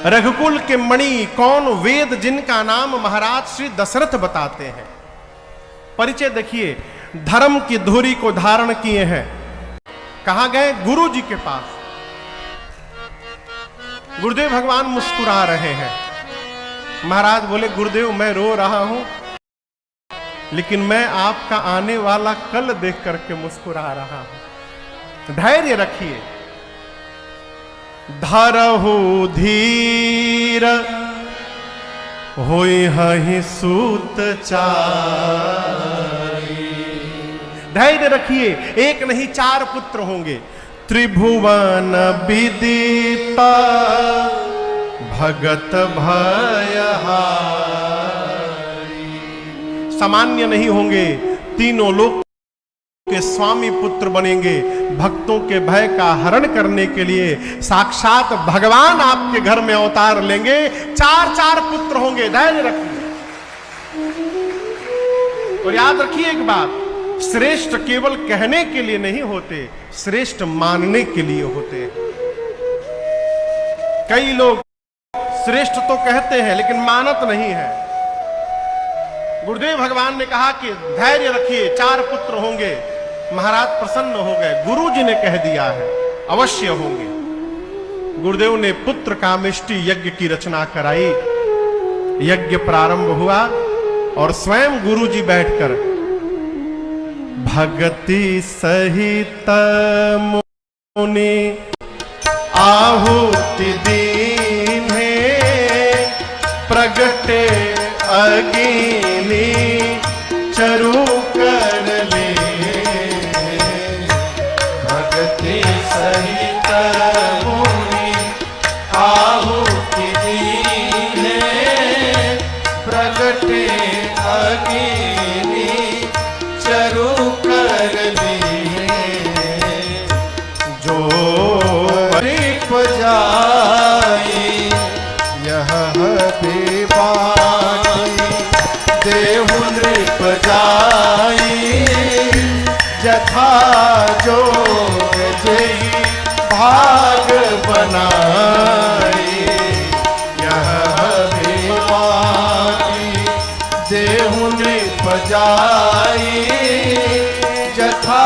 रघुकुल के मणि कौन वेद जिनका नाम महाराज श्री दशरथ बताते हैं। परिचय देखिए, धर्म की धुरी को धारण किए हैं। कहां गए? गुरु जी के पास। गुरुदेव भगवान मुस्कुरा रहे हैं। महाराज बोले, गुरुदेव मैं रो रहा हूं, लेकिन मैं आपका आने वाला कल देख करके मुस्कुरा रहा हूं। धैर्य रखिए। धरहु धीर होई हहि सूत चारी। धैर्य रखिए, एक नहीं 4 पुत्र होंगे। त्रिभुवन विदिता भगत भयहारी। सामान्य नहीं होंगे, तीनों लोक के स्वामी पुत्र बनेंगे। भक्तों के भय का हरण करने के लिए साक्षात भगवान आपके घर में अवतार लेंगे। 4 पुत्र होंगे। धैर्य रखिए और याद रखिए एक बात, श्रेष्ठ केवल कहने के लिए नहीं होते, श्रेष्ठ मानने के लिए होते हैं। कई लोग श्रेष्ठ तो कहते हैं लेकिन मानत नहीं है। गुरुदेव भगवान ने कहा कि धैर्य रखिए, 4 पुत्र होंगे। महाराज प्रसन्न हो गए। गुरु जी ने कह दिया है अवश्य होंगे। गुरुदेव ने पुत्र कामेष्टि यज्ञ की रचना कराई। यज्ञ प्रारंभ हुआ और स्वयं गुरु जी बैठकर भगति सहित मुनि आहुति दीन्हे प्रगटे अग्नि चरु कर ले। भगति सहित मुनि आहुति दीन्हे प्रगटे अग्नि चरु कर ले। जो रिप जाए यह देहु नृप जाई जथा जोग जही भाग बनाई। यह बेमानी देहु नृप जाई जथा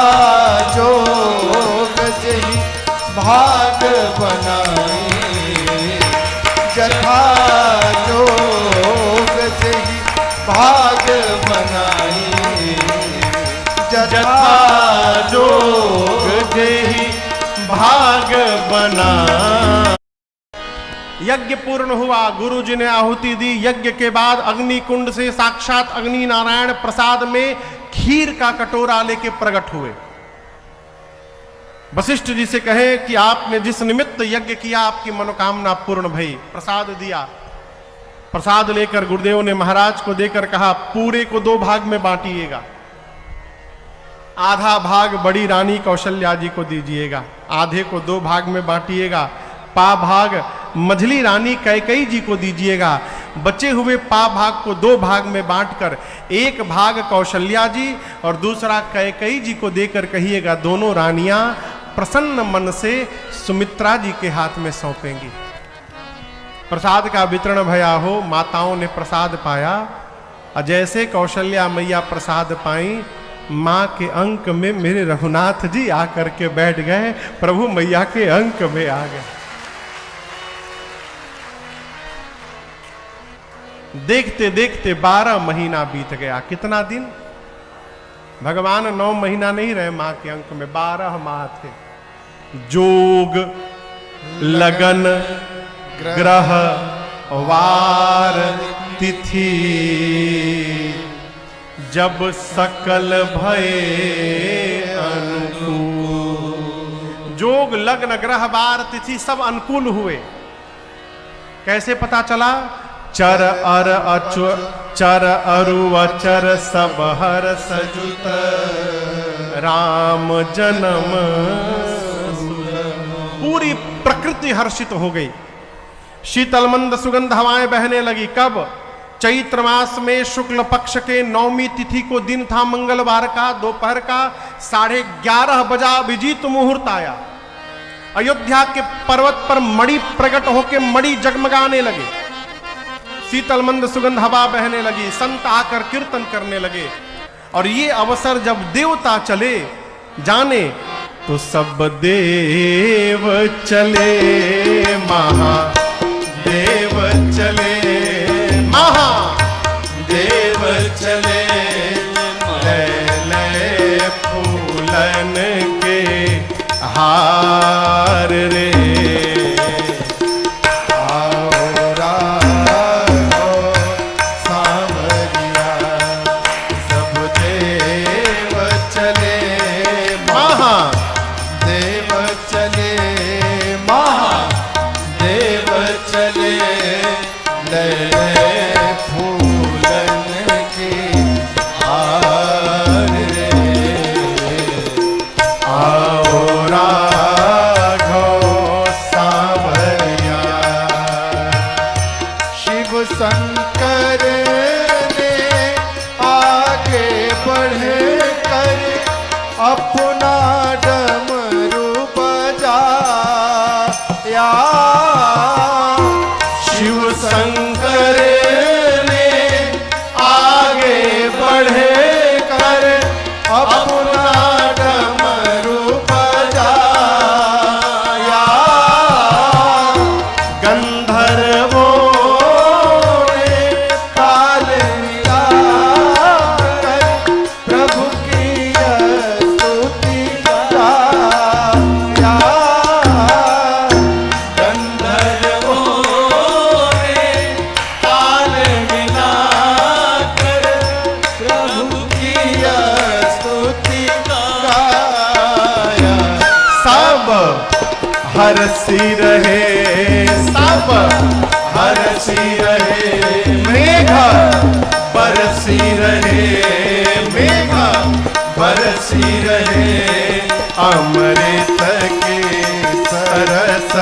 जोग जही भाग बनाई। जथा जोग जही भाग बनाई। जथा जोग जही भाग बना। यज्ञ पूर्ण हुआ। गुरु जी ने आहुति दी। यज्ञ के बाद अग्नि कुंड से साक्षात अग्नि नारायण प्रसाद में खीर का कटोरा लेके प्रकट हुए। वशिष्ठ जी से कहे कि आपने जिस निमित्त यज्ञ किया आपकी मनोकामना पूर्ण भई। प्रसाद दिया। प्रसाद लेकर गुरुदेव ने महाराज को देकर कहा, पूरे को 2 भाग में बांटिएगा। आधा भाग बड़ी रानी कौशल्या जी को दीजिएगा, आधे को 2 भाग में बांटिएगा। पा भाग मझली रानी कैकेयी जी को दीजिएगा। बचे हुए पा भाग को 2 भाग में बांटकर 1 भाग कौशल्या जी और दूसरा कैकेयी जी को देकर कहिएगा, दोनों रानियां प्रसन्न मन से सुमित्रा जी के हाथ में सौंपेंगी। प्रसाद का वितरण भया हो। माताओं ने प्रसाद पाया। जैसे कौशल्या मैया प्रसाद पाई, मां के अंक में मेरे रघुनाथ जी आकर के बैठ गए। प्रभु मैया के अंक में आ गए। देखते देखते 12 महीना बीत गया। कितना दिन? भगवान 9 महीना नहीं रहे मां के अंक में, 12 माह थे। जोग लगन ग्रह वार तिथि जब सकल भये अनुकूल। जोग लग्न ग्रह वार तिथि सब अनुकूल हुए। कैसे पता चला? चर अरु अचर सब हर सजुत राम जन्म। पूरी प्रकृति हर्षित हो गई। शीतल मंद सुगंध हवाएं बहने लगी। कब? चैत्र मास में शुक्ल पक्ष के 9वीं तिथि को दिन था, मंगलवार का, दोपहर का 11:30 बजा अभिजीत मुहूर्त आया। अयोध्या के पर्वत पर मणि प्रकट होके मणि जगमगाने लगे, शीतल मंद सुगंध हवा बहने लगी, संत आकर कीर्तन करने लगे। और ये अवसर जब देवता चले जाने तो सब देव चले, महादेव चले, महादेव चले, ले फूलन के हार रे। शंकर ने आगे बढ़े कर अपना डमरू बजाया। शिव शंकर ने आगे बढ़े कर अपना डमरू बजाया। गंधर्वों हरसी रहे, सब हरसी रहे, मेघ बरसी रहे, मेघ बरसी रहे, अमृत के सरस